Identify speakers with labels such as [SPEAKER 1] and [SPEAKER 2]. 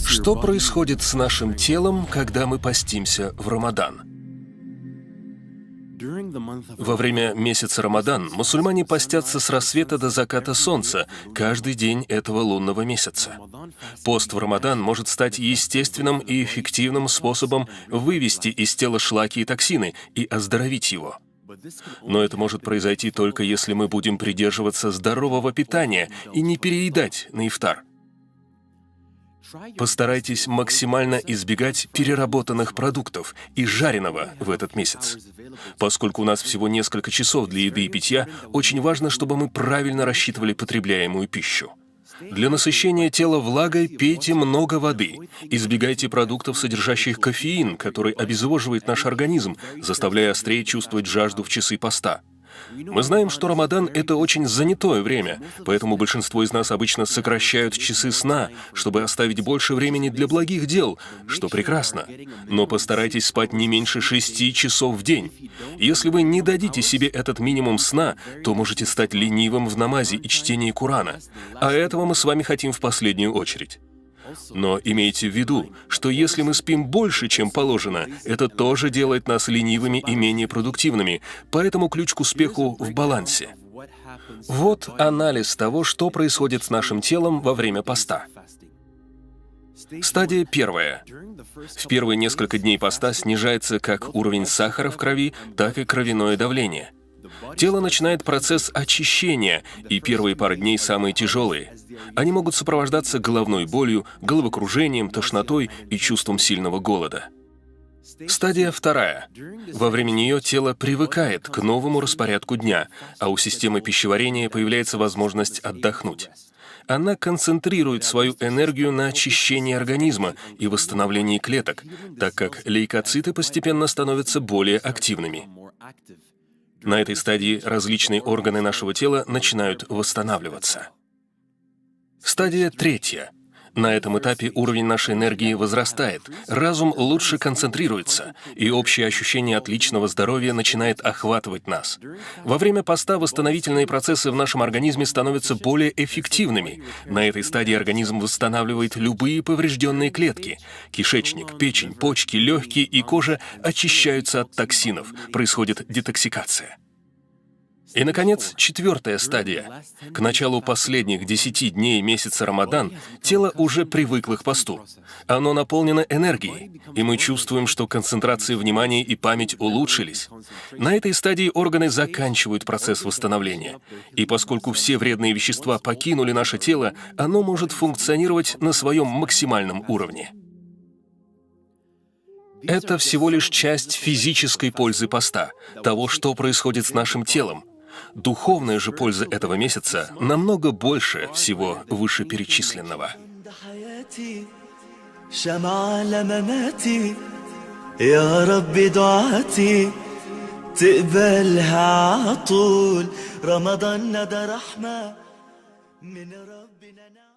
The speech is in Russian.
[SPEAKER 1] Что происходит с нашим телом, когда мы постимся в Рамадан? Во время месяца Рамадан мусульмане постятся с рассвета до заката солнца каждый день этого лунного месяца. Пост в Рамадан может стать естественным и эффективным способом вывести из тела шлаки и токсины и оздоровить его. Но это может произойти только если мы будем придерживаться здорового питания и не переедать на ифтар. Постарайтесь максимально избегать переработанных продуктов и жареного в этот месяц. Поскольку у нас всего несколько часов для еды и питья, очень важно, чтобы мы правильно рассчитывали потребляемую пищу. Для насыщения тела влагой пейте много воды. Избегайте продуктов, содержащих кофеин, который обезвоживает наш организм, заставляя острее чувствовать жажду в часы поста. Мы знаем, что Рамадан — это очень занятое время, поэтому большинство из нас обычно сокращают часы сна, чтобы оставить больше времени для благих дел, что прекрасно. Но постарайтесь спать не меньше 6 часов в день. Если вы не дадите себе этот минимум сна, то можете стать ленивым в намазе и чтении Корана. А этого мы с вами хотим в последнюю очередь. Но имейте в виду, что если мы спим больше, чем положено, это тоже делает нас ленивыми и менее продуктивными, поэтому ключ к успеху в балансе. Вот анализ того, что происходит с нашим телом во время поста. Стадия первая. В первые несколько дней поста снижается как уровень сахара в крови, так и кровяное давление. Тело начинает процесс очищения, и первые пару дней самые тяжелые. Они могут сопровождаться головной болью, головокружением, тошнотой и чувством сильного голода. Стадия вторая. Во время нее тело привыкает к новому распорядку дня, а у системы пищеварения появляется возможность отдохнуть. Она концентрирует свою энергию на очищении организма и восстановлении клеток, так как лейкоциты постепенно становятся более активными. На этой стадии различные органы нашего тела начинают восстанавливаться. Стадия третья. На этом этапе уровень нашей энергии возрастает, разум лучше концентрируется, и общее ощущение отличного здоровья начинает охватывать нас. Во время поста восстановительные процессы в нашем организме становятся более эффективными. На этой стадии организм восстанавливает любые поврежденные клетки. Кишечник, печень, почки, легкие и кожа очищаются от токсинов, происходит детоксикация. И, наконец, четвертая стадия. К началу последних 10 дней месяца Рамадан тело уже привыкло к посту. Оно наполнено энергией, и мы чувствуем, что концентрация внимания и память улучшились. На этой стадии органы заканчивают процесс восстановления. И поскольку все вредные вещества покинули наше тело, оно может функционировать на своем максимальном уровне. Это всего лишь часть физической пользы поста, того, что происходит с нашим телом. Духовная же польза этого месяца намного больше всего вышеперечисленного.
[SPEAKER 2] يا رب دعاتي تقبلها عطول رمضان ده رحمة من ربنا